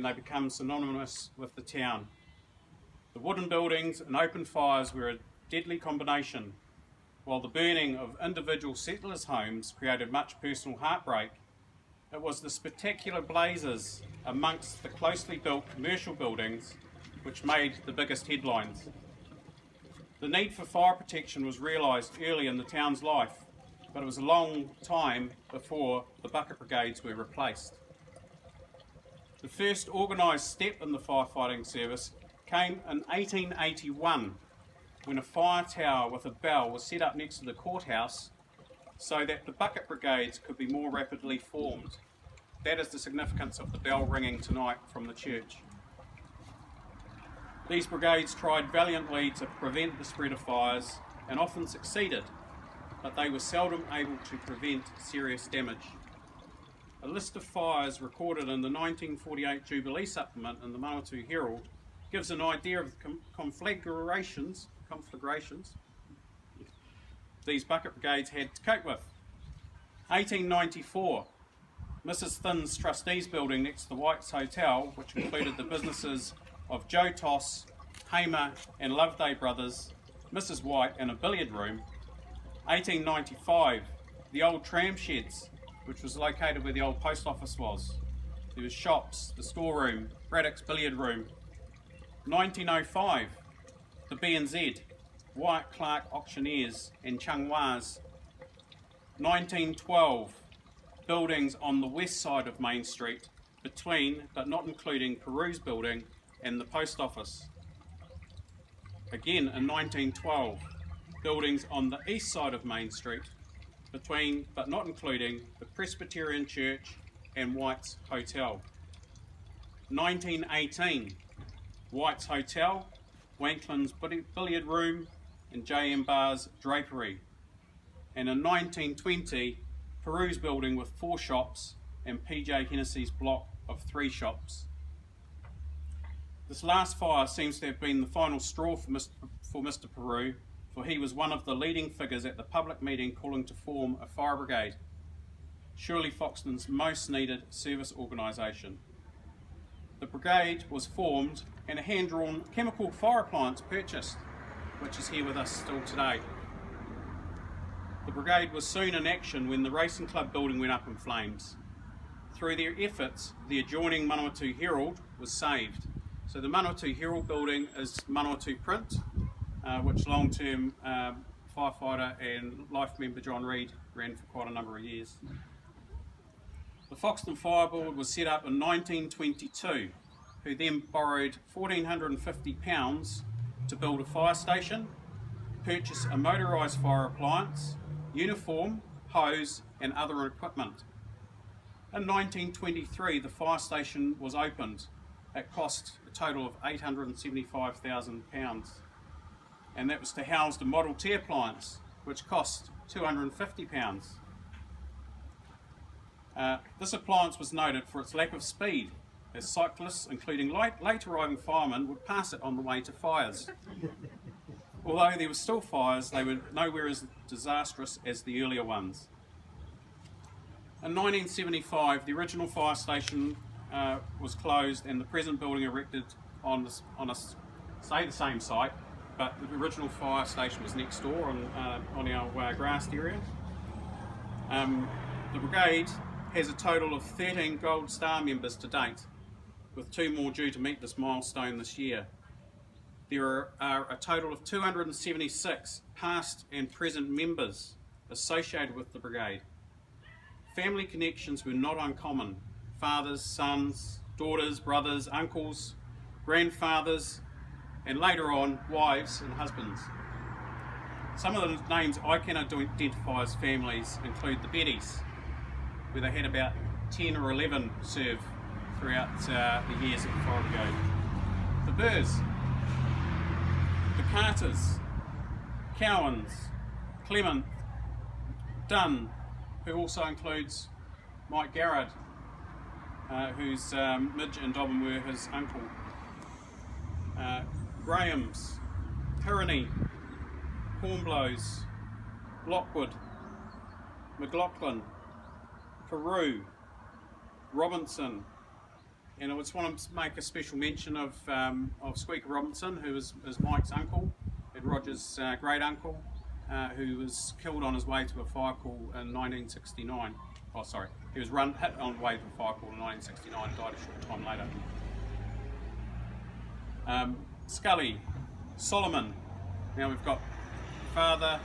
when they become synonymous with the town. The wooden buildings and open fires were a deadly combination. While the burning of individual settlers' homes created much personal heartbreak, it was the spectacular blazes amongst the closely built commercial buildings which made the biggest headlines. The need for fire protection was realised early in the town's life, but it was a long time before the bucket brigades were replaced. The first organised step in the firefighting service came in 1881, when a fire tower with a bell was set up next to the courthouse so that the bucket brigades could be more rapidly formed. That is the significance of the bell ringing tonight from the church. These brigades tried valiantly to prevent the spread of fires and often succeeded, but they were seldom able to prevent serious damage. A list of fires recorded in the 1948 Jubilee supplement in the Manawatu Herald gives an idea of the conflagrations these bucket brigades had to cope with. 1894, Mrs. Thinn's Trustees Building next to the White's Hotel, which included the businesses of Joe Toss, Hamer and Loveday Brothers, Mrs. White and a billiard room. 1895, the old tram sheds, which was located where the old post office was. There was shops, the storeroom, Braddock's billiard room. 1905, the B&Z, Wyatt Clark Auctioneers and Chung Wa's. 1912, buildings on the west side of Main Street, between but not including Peru's building and the post office. Again in 1912, buildings on the east side of Main Street, between but not including the Presbyterian Church and White's Hotel. 1918, White's Hotel, Wanklin's billiard room and J.M. Barr's drapery. And in 1920, Peru's building with 4 shops and P.J. Hennessy's block of 3 shops. This last fire seems to have been the final straw for Mr. Peru, for he was one of the leading figures at the public meeting calling to form a fire brigade, surely Foxton's most needed service organisation. The brigade was formed and a hand-drawn chemical fire appliance purchased, which is here with us still today. The brigade was soon in action when the racing club building went up in flames. Through their efforts, the adjoining Manawatu Herald was saved. So the Manawatu Herald building is Manawatu Print, which long-term firefighter and life member John Reid ran for quite a number of years. The Foxton Fire Board was set up in 1922, who then borrowed £1,450 to build a fire station, purchase a motorised fire appliance, uniform, hose and other equipment. In 1923 the fire station was opened. It cost a total of £875,000, and that was to house the Model T appliance, which cost £250. This appliance was noted for its lack of speed, as cyclists, including late arriving firemen, would pass it on the way to fires. Although there were still fires, they were nowhere as disastrous as the earlier ones. In 1975, the original fire station was closed and the present building erected on the same site, but the original fire station was next door on our grassed area. The brigade has a total of 13 Gold Star members to date, with 2 more due to meet this milestone this year. There are a total of 276 past and present members associated with the brigade. Family connections were not uncommon: fathers, sons, daughters, brothers, uncles, grandfathers, and later on wives and husbands. Some of the names I can identify as families include the Bettys, where they had about 10 or 11 serve throughout the years of the fire brigade. The Burrs, the Carters, Cowans, Clement, Dunn, who also includes Mike Garrard, whose Midge and Dobbin were his uncle. Grahams, Hirony, Hornblows, Lockwood, McLaughlin, Carew, Robinson, And I just want to make a special mention of Squeaker Robinson, who is Mike's uncle and Roger's great uncle, who was killed on his way to a fire call in 1969. Oh, sorry, he was hit on the way to a fire call in 1969 and died a short time later. Scully, Solomon. Now we've got father,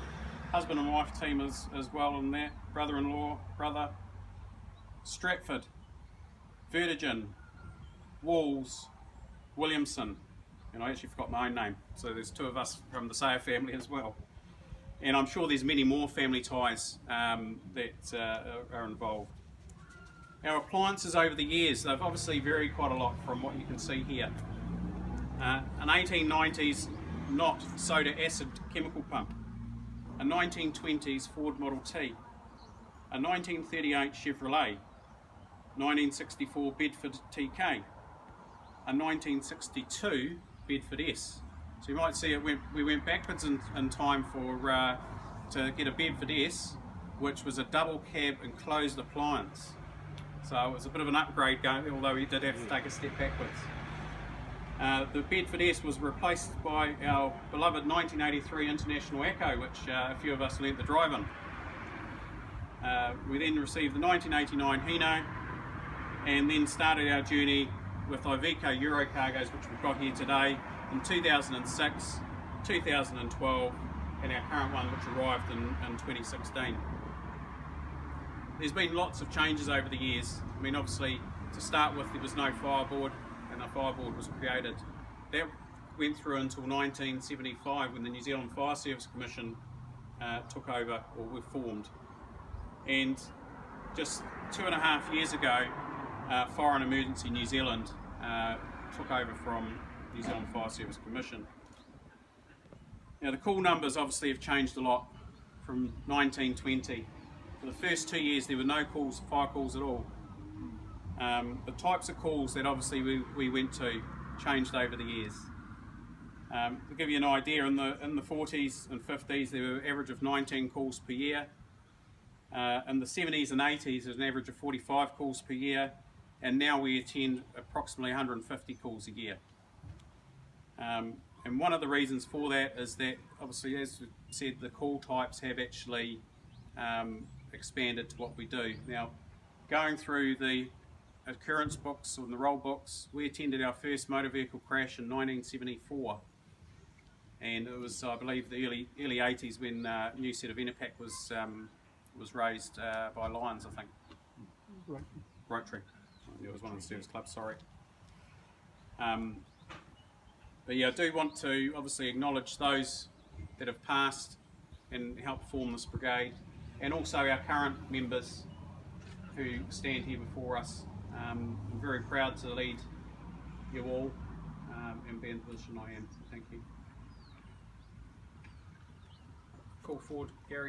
husband and wife team as well in there, brother-in-law, brother. Stratford, Vertigen, Walls, Williamson, and I actually forgot my own name, so there's two of us from the Sayer family as well. And I'm sure there's many more family ties that are involved. Our appliances over the years, they've obviously varied quite a lot from what you can see here. An 1890s Knott soda acid chemical pump, a 1920s Ford Model T, a 1938 Chevrolet, 1964 Bedford TK, a 1962 Bedford S. So you might see we went backwards in time to get a Bedford S, which was a double cab enclosed appliance. So it was a bit of an upgrade going, although we did have to take a step backwards. The Bedford S was replaced by our beloved 1983 International Acco, which a few of us learnt the drive in. We then received the 1989 Hino, and then started our journey with Iveco Eurocargos, which we've got here today, in 2006, 2012, and our current one, which arrived in 2016. There's been lots of changes over the years. I mean, obviously, to start with, there was no fireboard, and the fireboard was created. That went through until 1975, when the New Zealand Fire Service Commission took over, or were formed. And just 2.5 years ago, Fire and Emergency New Zealand took over from New Zealand Fire Service Commission. Now the call numbers obviously have changed a lot from 1920. For the first 2 years there were no calls, fire calls at all. The types of calls that obviously we went to changed over the years. To give you an idea, in the 40s and 50s there were an average of 19 calls per year. In the 70s and 80s there's an average of 45 calls per year, and now we attend approximately 150 calls a year. And one of the reasons for that is that, obviously, as we said, the call types have actually expanded to what we do. Now, going through the occurrence books or the roll books, we attended our first motor vehicle crash in 1974, and it was, I believe, the early 80s when a new set of ENIPAC was raised by Lions, I think. Rotary. It was one of the service clubs, sorry. But yeah, I do want to obviously acknowledge those that have passed and helped form this brigade, and also our current members who stand here before us. I'm very proud to lead you all and be in the position I am. Thank you. Call forward, Gary.